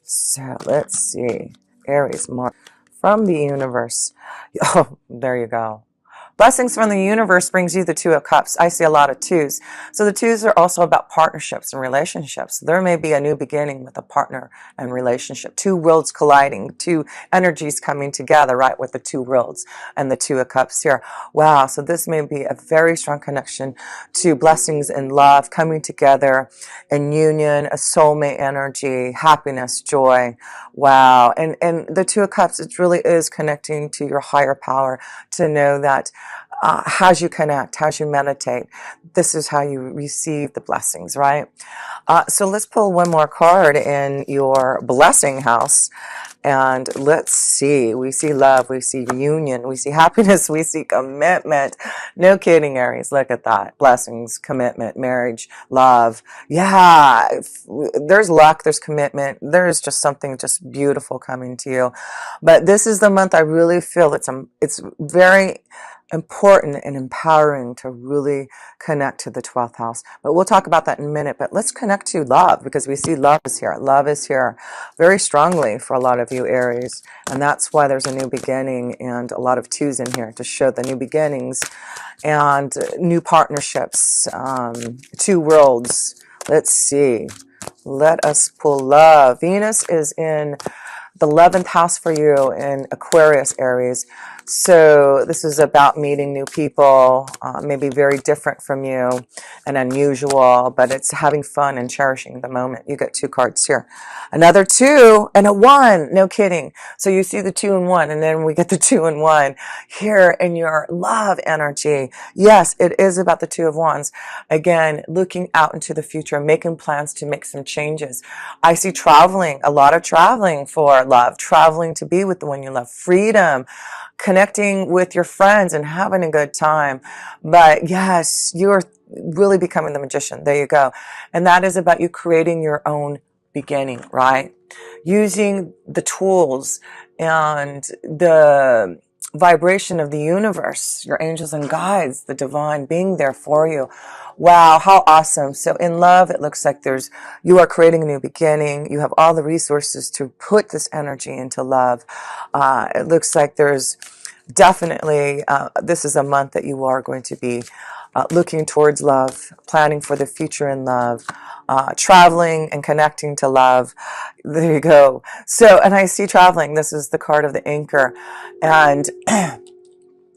So let's see. Aries, Mars, from the universe. Oh, there you go. Blessings from the universe brings you the Two of Cups. I see a lot of twos. So the twos are also about partnerships and relationships. There may be a new beginning with a partner and relationship. Two worlds colliding, two energies coming together, right, with the two worlds and the Two of Cups here. Wow, so this may be a very strong connection to blessings and love coming together in union, a soulmate energy, happiness, joy. Wow. And the Two of Cups, it really is connecting to your higher power to know that as you connect, as you meditate, this is how you receive the blessings, right? So let's pull one more card in your blessing house. And let's see. We see love. We see union. We see happiness. We see commitment. No kidding, Aries. Look at that. Blessings, commitment, marriage, love. Yeah. There's luck. There's commitment. There's just something just beautiful coming to you. But this is the month I really feel it's very important and empowering to really connect to the 12th house. But we'll talk about that in a minute. But let's connect to love, because we see love is here. Love is here very strongly for a lot of you, Aries. And that's why there's a new beginning and a lot of twos in here to show the new beginnings and new partnerships, two worlds. Let's see. Let us pull love. Venus is in the 11th house for you in Aquarius, Aries. So this is about meeting new people, maybe very different from you and unusual, but it's having fun and cherishing the moment. You get two cards here. Another two and a one. No kidding. So you see the 2 and 1, and then we get the 2 and 1 here in your love energy. Yes, it is about the 2 of Wands. Again, looking out into the future, making plans to make some changes. I see traveling, a lot of traveling for love, traveling to be with the one you love, freedom, connecting with your friends and having a good time. But yes, you're really becoming the magician. There you go. And that is about you creating your own beginning, right? Using the tools and the vibration of the universe, your angels and guides, the divine being there for you. Wow, how awesome. So in love, it looks like you are creating a new beginning. You have all the resources to put this energy into love. It looks like there's definitely, this is a month that you are going to be looking towards love, planning for the future in love, traveling and connecting to love. There you go. So, and I see traveling. This is the card of the anchor. And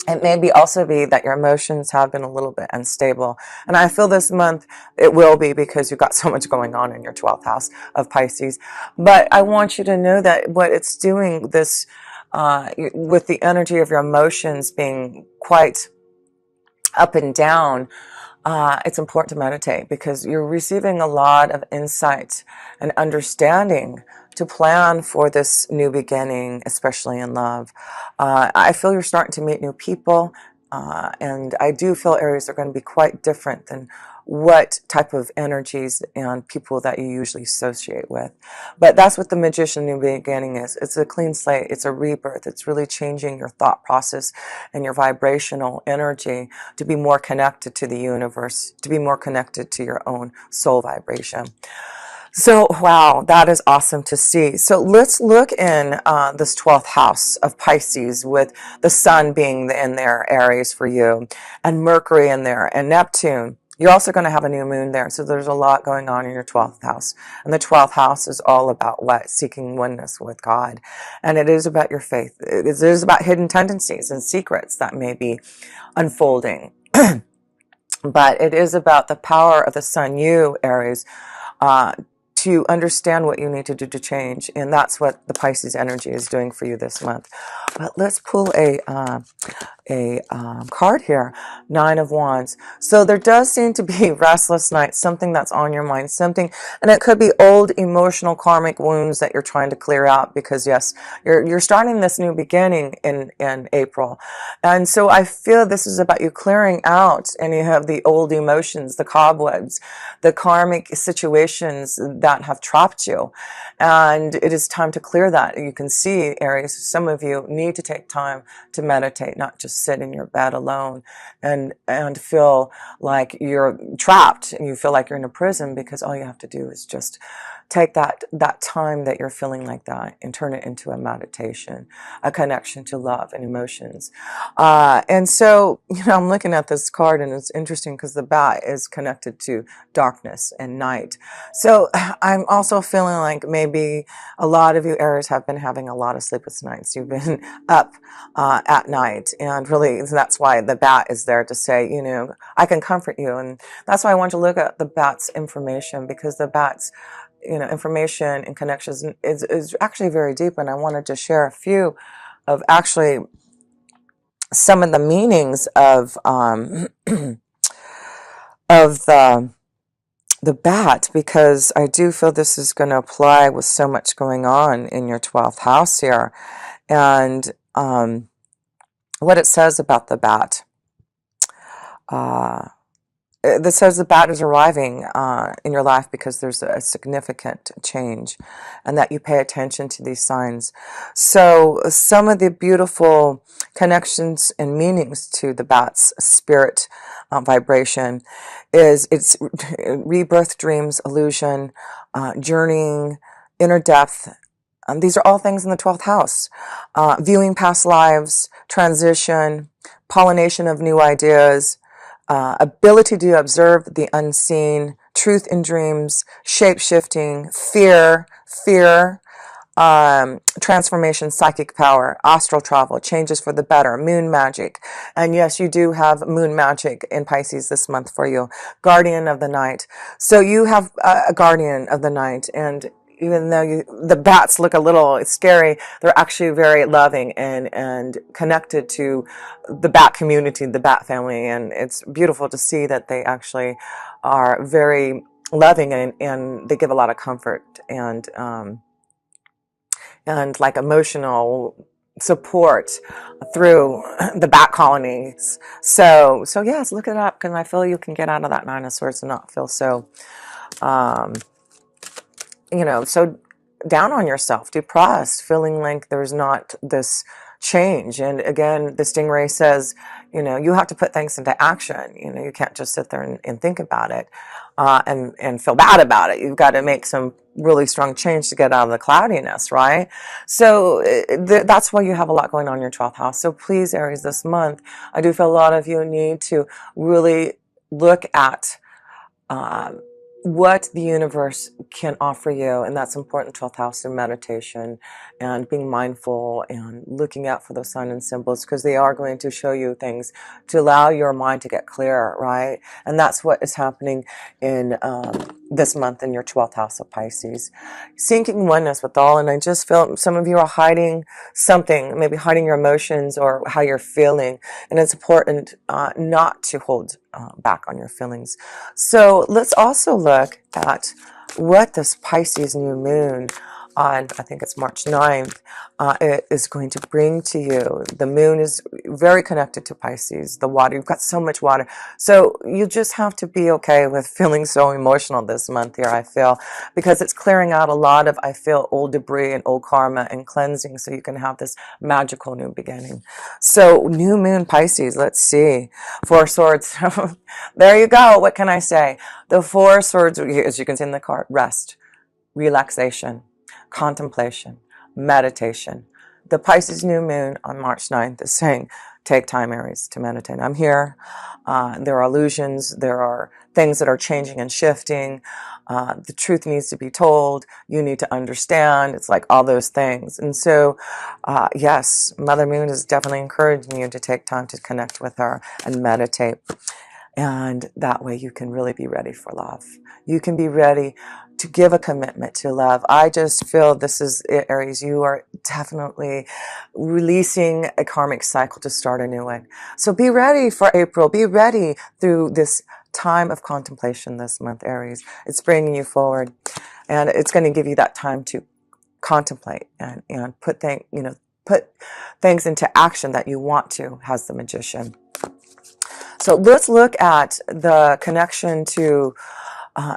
it may also be that your emotions have been a little bit unstable. And I feel this month it will be, because you've got so much going on in your 12th house of Pisces. But I want you to know that what it's doing this, with the energy of your emotions being quite up and down, it's important to meditate, because you're receiving a lot of insight and understanding to plan for this new beginning, especially in love. I feel you're starting to meet new people, and I do feel Aries are going to be quite different than what type of energies and people that you usually associate with. But that's what the magician new beginning is. It's a clean slate. It's a rebirth. It's really changing your thought process and your vibrational energy to be more connected to the universe, to be more connected to your own soul vibration. So, wow, that is awesome to see. So let's look in this 12th house of Pisces, with the sun being in there, Aries, for you, and Mercury in there, and Neptune. You're also going to have a new moon there. So there's a lot going on in your 12th house. And the 12th house is all about what? Seeking oneness with God. And it is about your faith. It is about hidden tendencies and secrets that may be unfolding. But it is about the power of the sun, you, Aries, to understand what you need to do to change. And that's what the Pisces energy is doing for you this month. But let's pull a card here, 9 of Wands. So there does seem to be restless nights, something that's on your mind, something, and it could be old emotional karmic wounds that you're trying to clear out, because yes, you're starting this new beginning in April. And so I feel this is about you clearing out, and you have the old emotions, the cobwebs, the karmic situations that have trapped you. And it is time to clear that. You can see, Aries, some of you need to take time to meditate, not just sit in your bed alone and feel like you're trapped and you feel like you're in a prison, because all you have to do is just take that time that you're feeling like that and turn it into a meditation, a connection to love and emotions. And so, I'm looking at this card, and it's interesting because the bat is connected to darkness and night. So I'm also feeling like maybe a lot of you Aries have been having a lot of sleepless nights. You've been up at night, and really that's why the bat is there to say, I can comfort you. And that's why I want to look at the bat's information, because the bat's information and connections is actually very deep. And I wanted to share a few of actually some of the meanings of of the bat, because I do feel this is going to apply with so much going on in your 12th house here. And what it says about the bat. This says the bat is arriving in your life because there's a significant change, and that you pay attention to these signs. So some of the beautiful connections and meanings to the bat's spirit vibration is its rebirth, dreams, illusion, journeying, inner depth. These are all things in the 12th house. Viewing past lives, transition, pollination of new ideas, ability to observe the unseen, truth in dreams, shape-shifting, fear, transformation, psychic power, astral travel, changes for the better, moon magic. And yes, you do have moon magic in Pisces this month for you. Guardian of the night. So you have a guardian of the night, and even though the bats look a little scary, they're actually very loving and connected to the bat community, the bat family. And it's beautiful to see that they actually are very loving, and they give a lot of comfort and like emotional support through the bat colonies. So yes, look it up, because I feel you can get out of that Nine of Swords and not feel so so down on yourself, depressed, feeling like there's not this change. And again, the stingray says, you have to put things into action. You can't just sit there and think about it and feel bad about it. You've got to make some really strong change to get out of the cloudiness, right? So that's why you have a lot going on in your 12th house. So please, Aries, this month, I do feel a lot of you need to really look at what the universe can offer you, and that's important. 12th house in meditation and being mindful and looking out for those signs and symbols, because they are going to show you things to allow your mind to get clear, right? And that's what is happening in this month in your 12th house of Pisces. Seeking oneness with all, and I just feel some of you are hiding something, maybe hiding your emotions or how you're feeling, and it's important not to hold back on your feelings. So let's also look at what this Pisces new moon on, I think it's March 9th, it is going to bring to you. The moon is very connected to Pisces, the water. You've got so much water. So you just have to be okay with feeling so emotional this month here, I feel, because it's clearing out a lot of, I feel, old debris and old karma and cleansing, so you can have this magical new beginning. So new moon Pisces, let's see. Four Swords. There you go. What can I say? The Four Swords, as you can see in the card, rest, relaxation, contemplation, meditation. The Pisces new moon on March 9th is saying, take time, Aries, to meditate. I'm here. There are illusions. There are things that are changing and shifting. The truth needs to be told. You need to understand. It's like all those things. And so, yes, Mother Moon is definitely encouraging you to take time to connect with her and meditate. And that way you can really be ready for love. You can be ready to give a commitment to love. I just feel this is it, Aries. You are definitely releasing a karmic cycle to start a new one. So be ready for April. Be ready through this time of contemplation this month, Aries. It's bringing you forward, and it's going to give you that time to contemplate and put things into action that you want to, as the Magician. So let's look at the connection to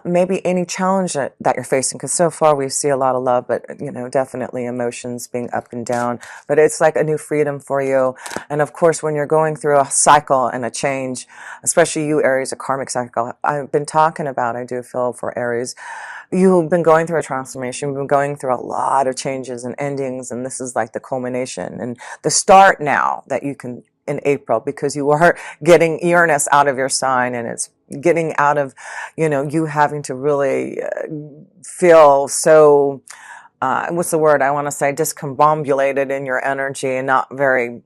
maybe any challenge that you're facing, because so far we see a lot of love, but definitely emotions being up and down. But it's like a new freedom for you. And of course, when you're going through a cycle and a change, especially you Aries, a karmic cycle, I've been talking about, I do feel for Aries, you've been going through a transformation. You've been going through a lot of changes and endings, and this is like the culmination and the start now that you can in April, because you are getting Uranus out of your sign, and it's getting out of, you having to really feel so, what's the word I want to say, discombobulated in your energy and not very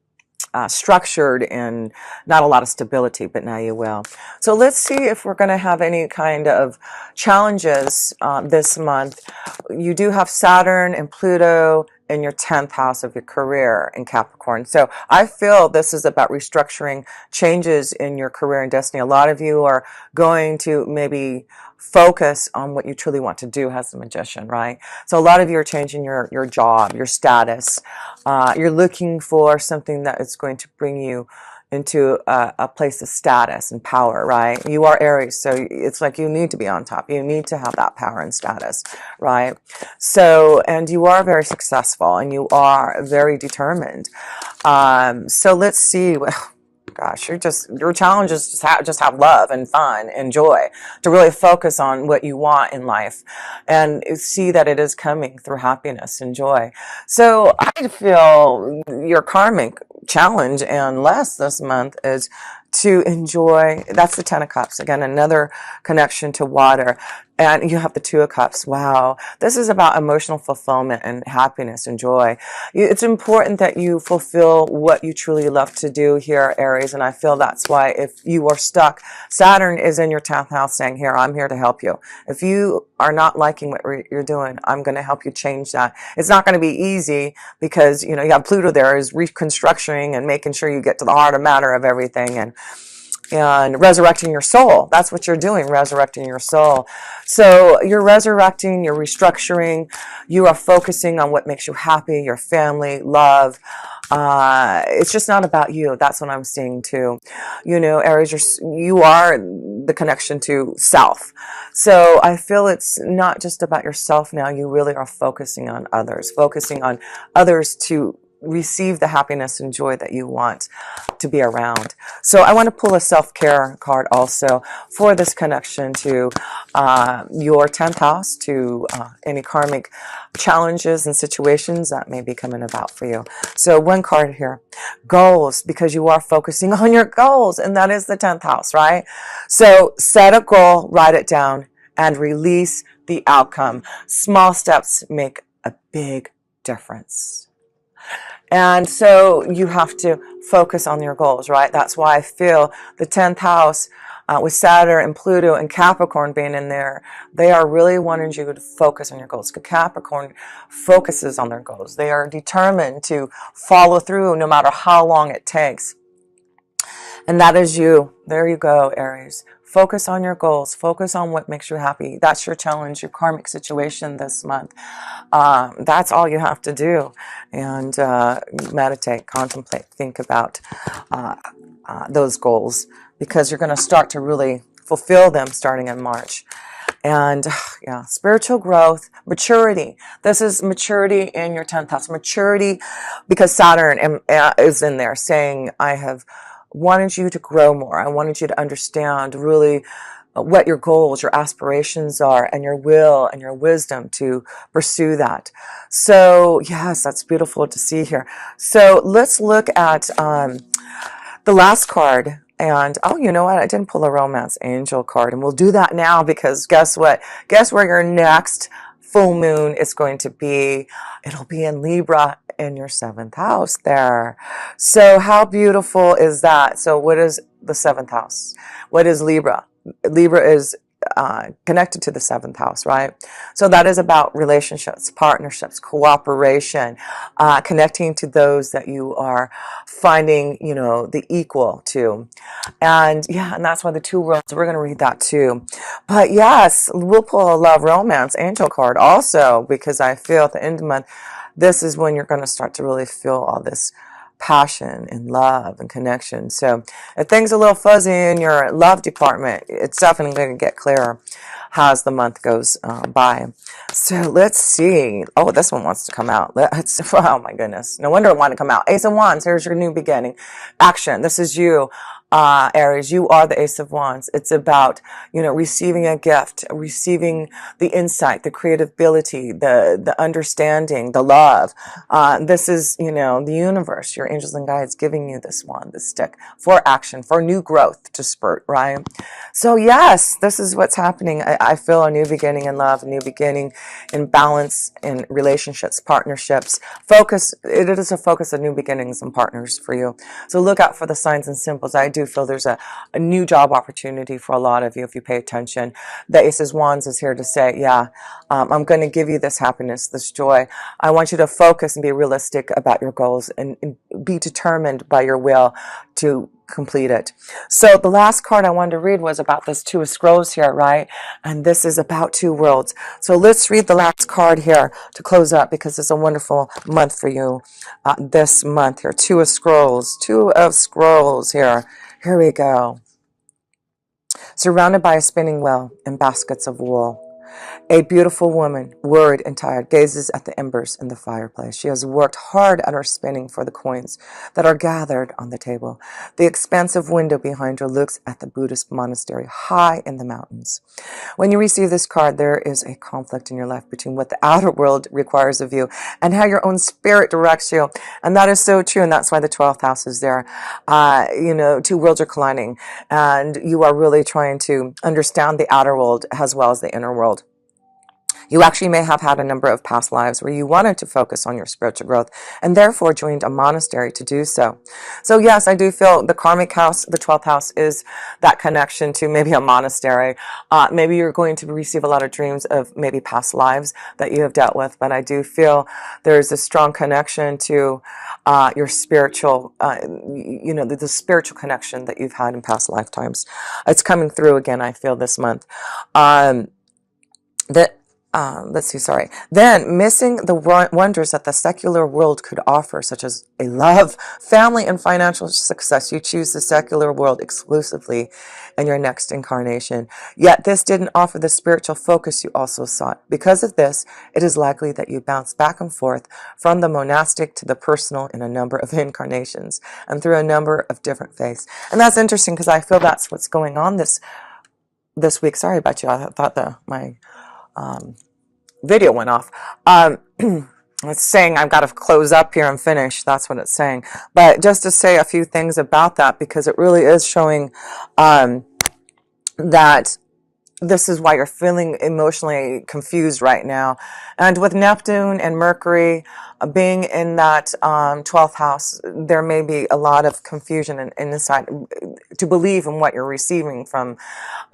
structured and not a lot of stability, but now you will. So let's see if we're going to have any kind of challenges this month. You do have Saturn and Pluto in your 10th house of your career in Capricorn. So I feel this is about restructuring changes in your career and destiny. A lot of you are going to maybe focus on what you truly want to do as a magician, right? So a lot of you are changing your job, your status. You're looking for something that is going to bring you into a place of status and power, right? You are Aries, so it's like you need to be on top. You need to have that power and status, right? So, and you are very successful and you are very determined. So let's see. Gosh, your challenge is just have love and fun and joy, to really focus on what you want in life and see that it is coming through happiness and joy. So I feel your karmic challenge and less this month is to enjoy. That's the 10 of Cups. Again, another connection to water. And you have the 2 of Cups. Wow. This is about emotional fulfillment and happiness and joy. It's important that you fulfill what you truly love to do here, Aries. And I feel that's why if you are stuck, Saturn is in your 10th house saying, here, I'm here to help you. If you are not liking what you're doing, I'm going to help you change that. It's not going to be easy because, you have Pluto there is reconstructing and making sure you get to the heart of matter of everything and resurrecting your soul. That's what you're doing, resurrecting your soul. So you're resurrecting, you're restructuring, you are focusing on what makes you happy, your family, love. It's just not about you. That's what I'm seeing too. Aries, you are the connection to self. So I feel it's not just about yourself now. You really are focusing on others to receive the happiness and joy that you want to be around. So I want to pull a self-care card also for this connection to your 10th house, to any karmic challenges and situations that may be coming about for you. So one card here, goals, because you are focusing on your goals, and that is the 10th house, right? So set a goal, write it down, and release the outcome. Small steps make a big difference. And so you have to focus on your goals, right? That's why I feel the 10th house with Saturn and Pluto and Capricorn being in there, they are really wanting you to focus on your goals. Capricorn focuses on their goals. They are determined to follow through no matter how long it takes. And that is you. There you go, Aries. Focus on your goals. Focus on what makes you happy. That's your challenge, your karmic situation this month. That's all you have to do. And meditate, contemplate, think about those goals, because you're going to start to really fulfill them starting in March. And yeah, spiritual growth, maturity. This is maturity in your 10th house. Maturity, because Saturn is in there saying, I have wanted you to grow more. I wanted you to understand really what your goals, your aspirations are, and your will and your wisdom to pursue that. So yes, that's beautiful to see here. So let's look at the last card. And, oh, you know what? I didn't pull a romance angel card. And we'll do that now, because guess what? Guess where your next full moon is going to be? It'll be in Libra, in your 7th house there. So how beautiful is that? So what is the 7th house? What is Libra? Libra is connected to the 7th house, right? So that is about relationships, partnerships, cooperation, connecting to those that you are finding, the equal to. And yeah, and that's why the 2 worlds, we're going to read that too. But yes, we'll pull a love romance angel card also, because I feel at the end of the month, this is when you're going to start to really feel all this passion and love and connection. So if things are a little fuzzy in your love department, it's definitely going to get clearer as the month goes by. So let's see. Oh, this one wants to come out. Oh my goodness. No wonder it wanted to come out. Ace of Wands. Here's your new beginning. Action. This is you. Aries, you are the Ace of Wands. It's about, receiving a gift, receiving the insight, the creativity, the understanding, the love. This is, the universe, your angels and guides giving you this wand, this stick for action, for new growth to spurt, right? So yes, this is what's happening. I feel a new beginning in love, a new beginning in balance, in relationships, partnerships. It is a focus of new beginnings and partners for you. So look out for the signs and symbols. I do feel there's a new job opportunity for a lot of you if you pay attention. The Ace of Wands is here to say, yeah, I'm going to give you this happiness, this joy. I want you to focus and be realistic about your goals and be determined by your will to complete it. So the last card I wanted to read was about this Two of Scrolls here, right? And this is about two worlds. So let's read the last card here to close up, because it's a wonderful month for you this month here. Two of Scrolls here. Here we go. Surrounded by a spinning wheel and baskets of wool, a beautiful woman, worried and tired, gazes at the embers in the fireplace. She has worked hard at her spinning for the coins that are gathered on the table. The expansive window behind her looks at the Buddhist monastery high in the mountains. When you receive this card, there is a conflict in your life between what the outer world requires of you and how your own spirit directs you. And that is so true, and that's why the 12th house is there. Two worlds are colliding, and you are really trying to understand the outer world as well as the inner world. You actually may have had a number of past lives where you wanted to focus on your spiritual growth and therefore joined a monastery to do so. So yes, I do feel the karmic house, the 12th house, is that connection to maybe a monastery. Maybe you're going to receive a lot of dreams of maybe past lives that you have dealt with, but I do feel there's a strong connection to your spiritual, the spiritual connection that you've had in past lifetimes. It's coming through again, I feel, this month. Then missing the wonders that the secular world could offer, such as a love, family, and financial success. You choose the secular world exclusively in your next incarnation. Yet this didn't offer the spiritual focus you also sought. Because of this, it is likely that you bounce back and forth from the monastic to the personal in a number of incarnations and through a number of different faiths. And that's interesting, because I feel that's what's going on this week. Sorry about you. I thought my video went off. It's saying I've got to close up here and finish. That's what it's saying. But just to say a few things about that, because it really is showing that this is why you're feeling emotionally confused right now. And with Neptune and Mercury being in that 12th house, there may be a lot of confusion and insight to believe in what you're receiving from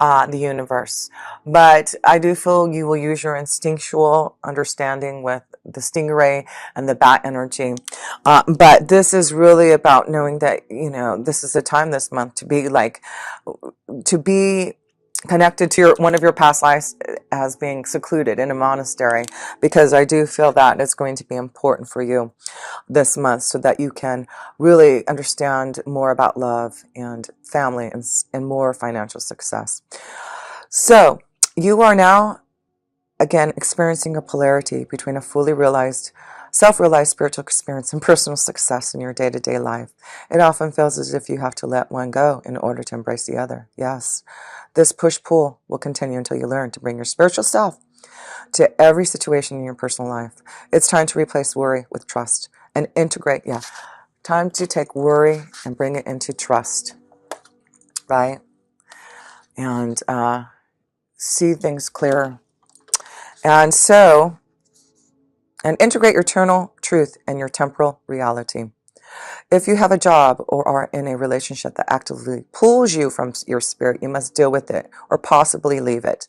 the universe. But I do feel you will use your instinctual understanding with the stingray and the bat energy. But this is really about knowing that, this is a time this month to be connected to one of your past lives as being secluded in a monastery, because I do feel that it's going to be important for you this month so that you can really understand more about love and family and more financial success. So you are now again experiencing a polarity between a fully realized, self-realized spiritual experience and personal success in your day-to-day life. It often feels as if you have to let one go in order to embrace the other. Yes, this push-pull will continue until you learn to bring your spiritual self to every situation in your personal life. It's time to replace worry with trust and integrate. Yeah, time to take worry and bring it into trust, right? And see things clearer. And integrate your eternal truth and your temporal reality. If you have a job or are in a relationship that actively pulls you from your spirit, you must deal with it or possibly leave it.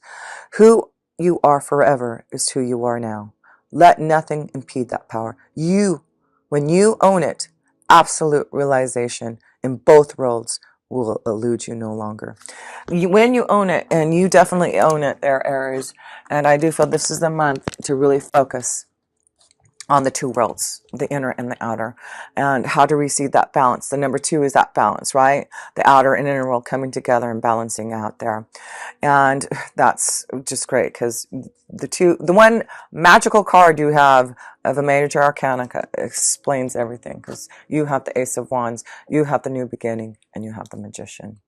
Who you are forever is who you are now. Let nothing impede that power. When you own it, absolute realization in both worlds will elude you no longer. When you own it, and you definitely own it there, Aries, and I do feel this is the month to really focus on the two worlds, the inner and the outer, and how to receive that balance. The number 2 is that balance, right? The outer and inner world coming together and balancing out there. And that's just great because the one magical card you have of a major arcana explains everything, because you have the Ace of Wands, you have the new beginning, and you have the Magician.